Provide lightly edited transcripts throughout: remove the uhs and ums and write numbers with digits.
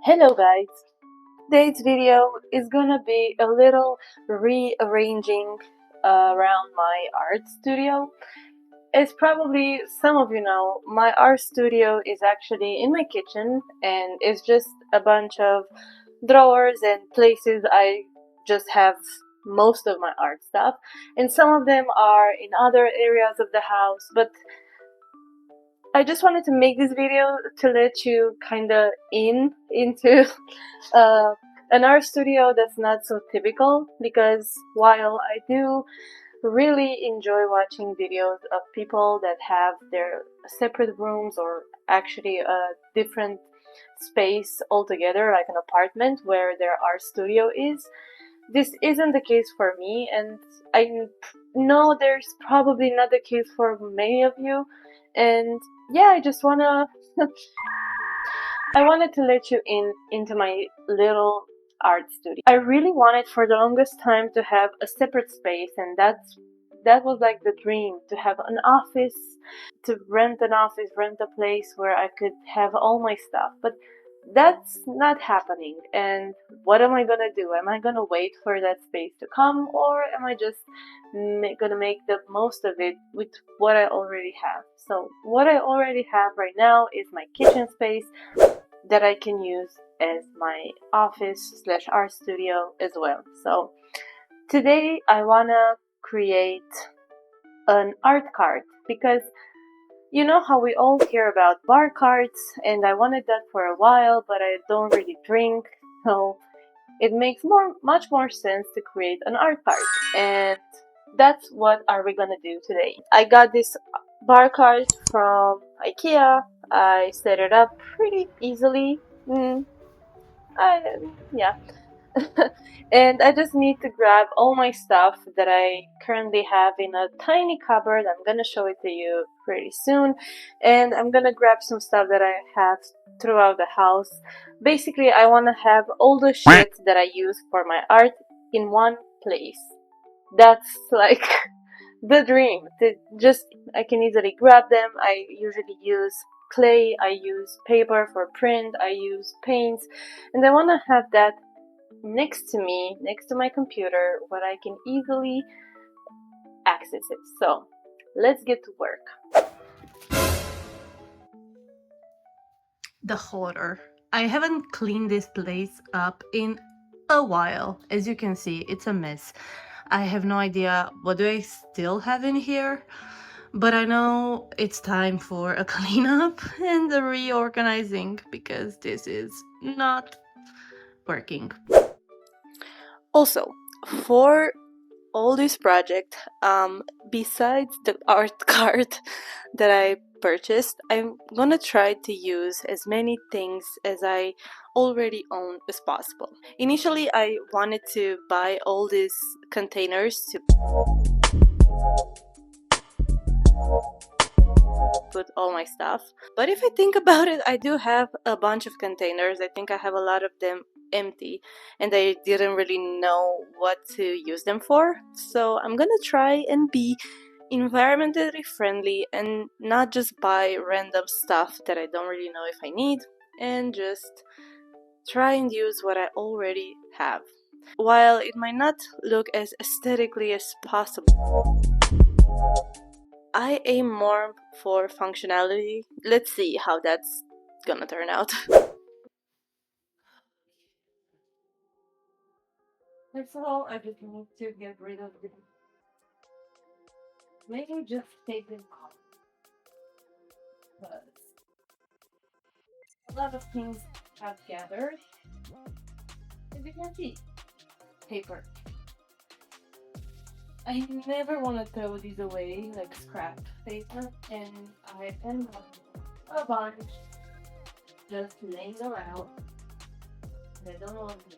Hello guys! Today's video is gonna be a little rearranging around my art studio. As probably some of you know, my art studio is actually in my kitchen and it's just a bunch of drawers and places I just have most of my art stuff, and some of them are in other areas of the house, but I just wanted to make this video to let you kinda into uh, an art studio that's not so typical, because while I do really enjoy watching videos of people that have their separate rooms or actually a different space altogether, like an apartment where their art studio is, this isn't the case for me, and I know there's probably not the case for many of you. And yeah, I wanted to let you into my little art studio. I really wanted for the longest time to have a separate space, and that was like the dream, to have an office, to rent an office, rent a place where I could have all my stuff. But that's not happening. And what am I gonna do? Am I gonna wait for that space to come, or am I just gonna make the most of it with what I already have? So what I already have right now is my kitchen space that I can use as my office slash art studio as well. So today I wanna create an art cart, because you know how we all hear about bar carts, and I wanted that for a while, but I don't really drink, so it makes much more sense to create an art cart. And that's what are we gonna do today. I got this bar cart from IKEA. I set it up pretty easily. Yeah. And I just need to grab all my stuff that I currently have in a tiny cupboard. I'm gonna show it to you pretty soon, and I'm gonna grab some stuff that I have throughout the house. Basically, I want to have all the shit that I use for my art in one place. That's like the dream. I can easily grab them. I usually use clay, I use paper for print, I use paints, and I want to have that next to me, next to my computer, where I can easily access it. So let's get to work. The hoarder. I haven't cleaned this place up in a while. As you can see, it's a mess. I have no idea what do I still have in here, but I know it's time for a cleanup and a reorganizing, because this is not working. Also, for all this project, besides the art card that I purchased, I'm gonna try to use as many things as I already own as possible. Initially, I wanted to buy all these containers to put all my stuff, but if I think about it, I do have a bunch of containers. I think I have a lot of them empty, and I didn't really know what to use them for. So I'm gonna try and be environmentally friendly and not just buy random stuff that I don't really know if I need, and just try and use what I already have. While it might not look as aesthetically as possible, I aim more for functionality. Let's see how that's gonna turn out. First of all, I just need to get rid of them. Maybe just take them off, because a lot of things have gathered. As you can see, paper. I never want to throw these away like scrap paper, and I end up a bunch just laying around. I don't know what to do.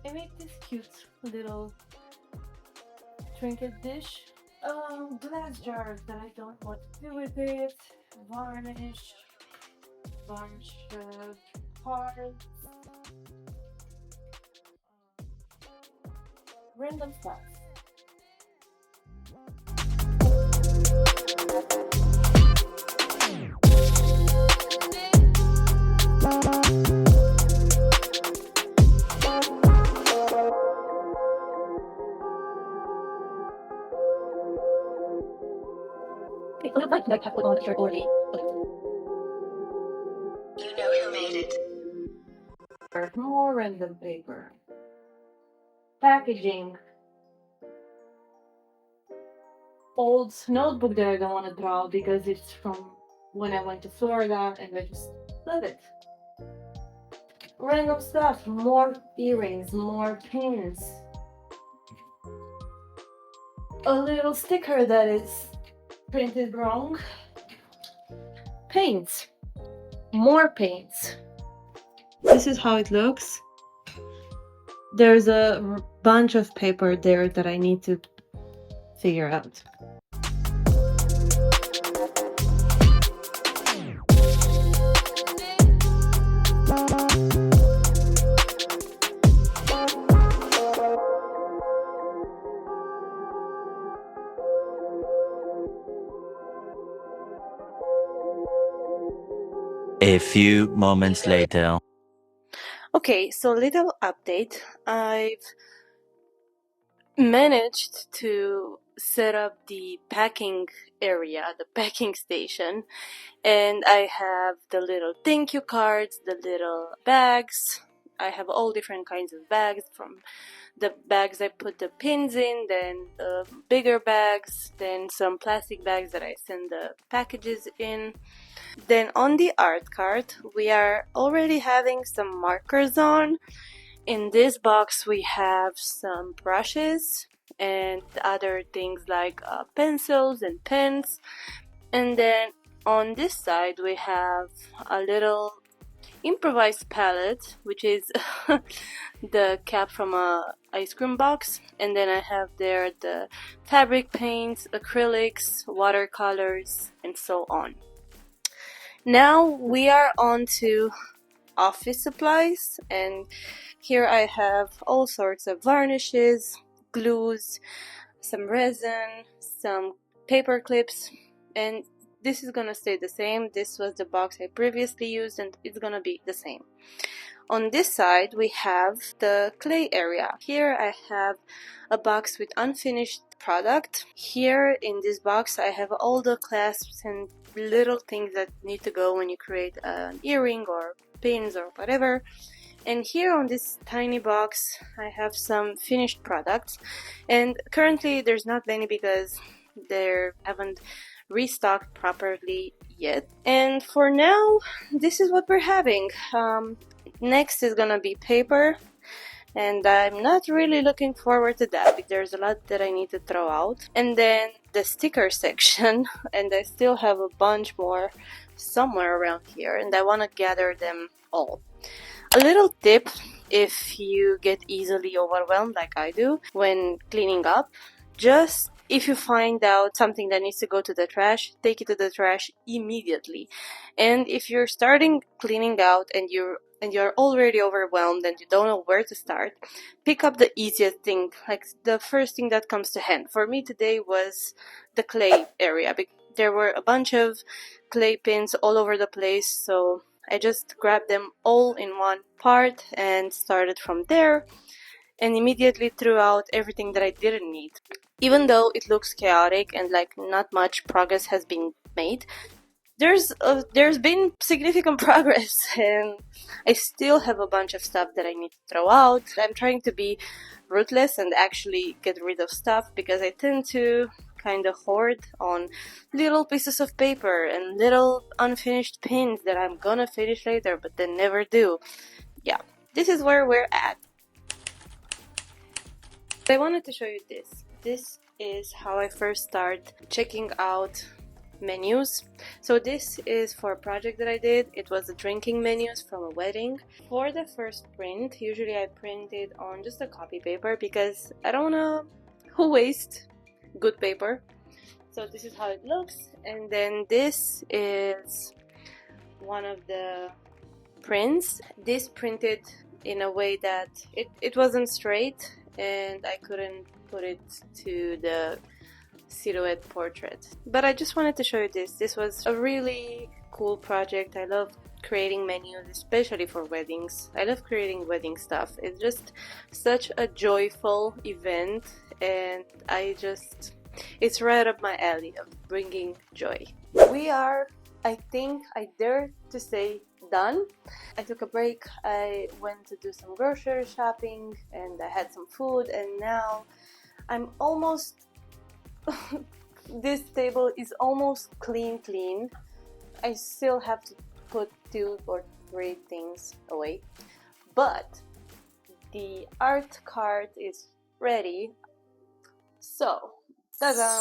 I made this cute little trinket dish. Glass jars that I don't know what to do with it. Varnish. Bunch of cards. Random stuff. It looks like I put on the shirt already. You know who made it. More random paper. Packaging. Old notebook that I don't want to draw because it's from when I went to Florida and I just love it. Random stuff. More earrings, more pins. A little sticker that is printed wrong. Paints. More paints. This is how it looks. There's a bunch of paper there that I need to figure out. A few moments later. Okay, so little update. I've managed to set up the packing area, the packing station, and I have the little thank you cards, the little bags. I have all different kinds of bags, from the bags I put the pins in, then the bigger bags, then some plastic bags that I send the packages in. Then on the art card, we are already having some markers on. In this box we have some brushes and other things like pencils and pens. And then on this side we have a little improvised palette, which is the cap from a ice cream box. And then I have there the fabric paints, acrylics, watercolors, and so on. Now we are on to office supplies, and here I have all sorts of varnishes, glues, some resin, some paper clips, and this is gonna stay the same. This was the box I previously used and it's gonna be the same. On this side we have the clay area. Here I have a box with unfinished product. Here in this box I have all the clasps and little things that need to go when you create an earring or pins or whatever. And here on this tiny box I have some finished products, and currently there's not many because they haven't restocked properly yet. And for now this is what we're having. Next is gonna be paper, and I'm not really looking forward to that because there's a lot that I need to throw out. And then the sticker section, and I still have a bunch more somewhere around here and I want to gather them all. A little tip: if you get easily overwhelmed like I do when cleaning up, just if you find out something that needs to go to the trash, take it to the trash immediately. And if you're starting cleaning out and you're already overwhelmed and you don't know where to start, pick up the easiest thing, like the first thing that comes to hand. For me today was the clay area. There were a bunch of clay pins all over the place, so I just grabbed them all in one part and started from there, and immediately threw out everything that I didn't need. Even though it looks chaotic and like not much progress has been made, there's been significant progress, and I still have a bunch of stuff that I need to throw out. I'm trying to be ruthless and actually get rid of stuff because I tend to kind of hoard on little pieces of paper and little unfinished pins that I'm gonna finish later but then never do. Yeah, this is where we're at. I wanted to show you this. This is how I first start checking out menus. So this is for a project that I did. It was the drinking menus from a wedding. For the first print, usually I print it on just a copy paper because I don't want to waste good paper. So this is how it looks, and then this is one of the prints. This printed in a way that it wasn't straight and I couldn't put it to the silhouette portrait. But I just wanted to show you this. This was a really cool project. I love creating menus, especially for weddings. I love creating wedding stuff. It's just such a joyful event, and it's right up my alley of bringing joy. We are, I think I dare to say, done. I took a break. I went to do some grocery shopping and I had some food, and now I'm almost this table is almost clean. I still have to put 2 or 3 things away, but the art cart is ready. So, ta-da!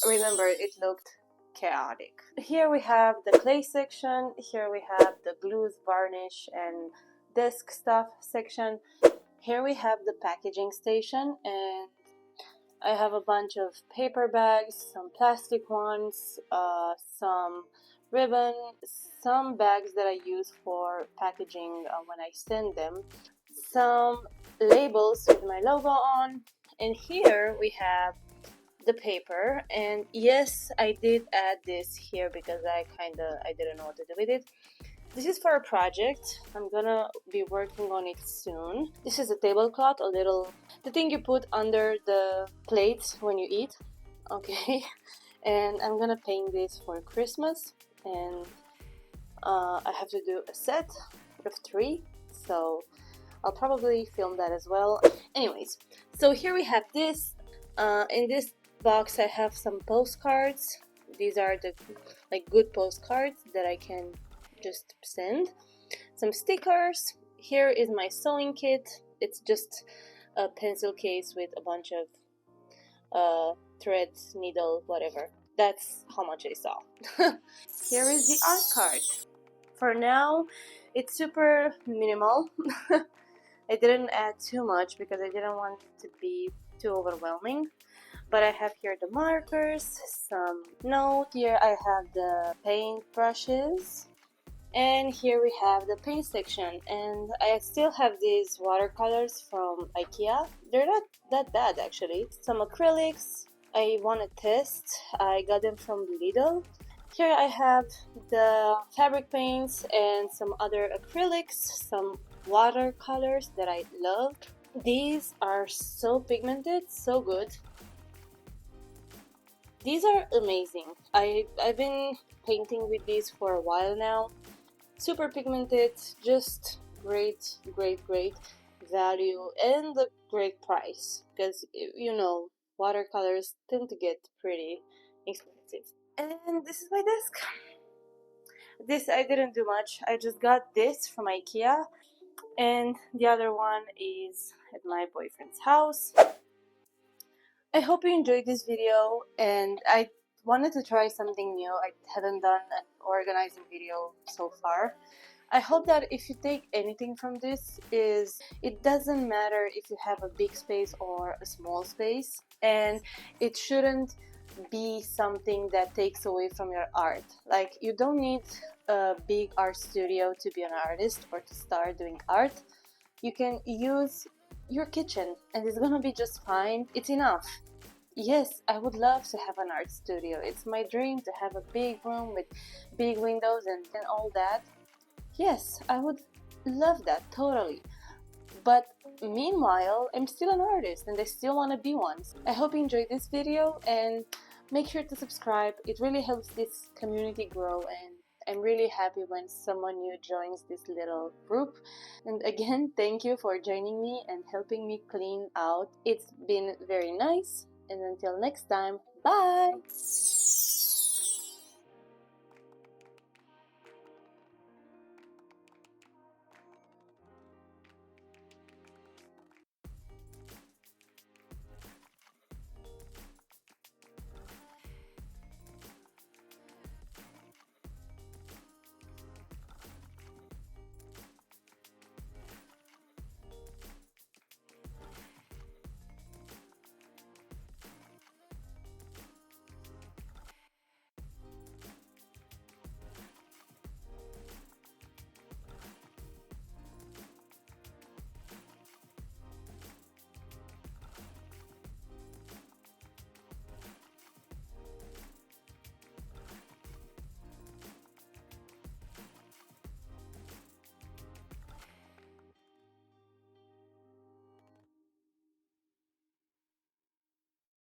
Remember, it looked chaotic. Here we have the clay section, here we have the glues, varnish, and desk stuff section. Here we have the packaging station, and I have a bunch of paper bags, some plastic ones, some ribbon, some bags that I use for packaging when I send them, some labels with my logo on, and here we have the paper. And yes, I did add this here because I didn't know what to do with it. This is for a project. I'm gonna be working on it soon. This is a tablecloth, the thing you put under the plates when you eat. Okay. And I'm gonna paint this for Christmas, and I have to do a set of 3, so I'll probably film that as well. Anyways, so here we have this. In this box I have some postcards. These are the good postcards that I can just send. Some stickers. Here is my sewing kit. It's just a pencil case with a bunch of threads, needle, whatever. That's how much I saw. Here is the art card. For now, it's super minimal. I didn't add too much because I didn't want it to be too overwhelming. But I have here the markers, some note. Here I have the paint brushes. And here we have the paint section, and I still have these watercolors from IKEA. They're not that bad actually. Some acrylics I want to test. I got them from Lidl. Here I have the fabric paints and some other acrylics, some watercolors that I love. These are so pigmented, so good. These are amazing. I've been painting with these for a while now. Super pigmented, just great value and a great price, because you know watercolors tend to get pretty expensive. And this is my desk. This I didn't do much. I just got this from IKEA, and the other one is at my boyfriend's house. I hope you enjoyed this video, and I wanted to try something new. I haven't done an organizing video so far. I hope that if you take anything from this, is it doesn't matter if you have a big space or a small space, and it shouldn't be something that takes away from your art. Like, you don't need a big art studio to be an artist or to start doing art. You can use your kitchen and it's gonna be just fine. It's enough. Yes, I would love to have an art studio. It's my dream to have a big room with big windows and all that. Yes, I would love that totally. But meanwhile, I'm still an artist and I still want to be one. I hope you enjoyed this video, and make sure to subscribe. It really helps this community grow, and I'm really happy when someone new joins this little group. And again, thank you for joining me and helping me clean out. It's been very nice, and until next time, bye!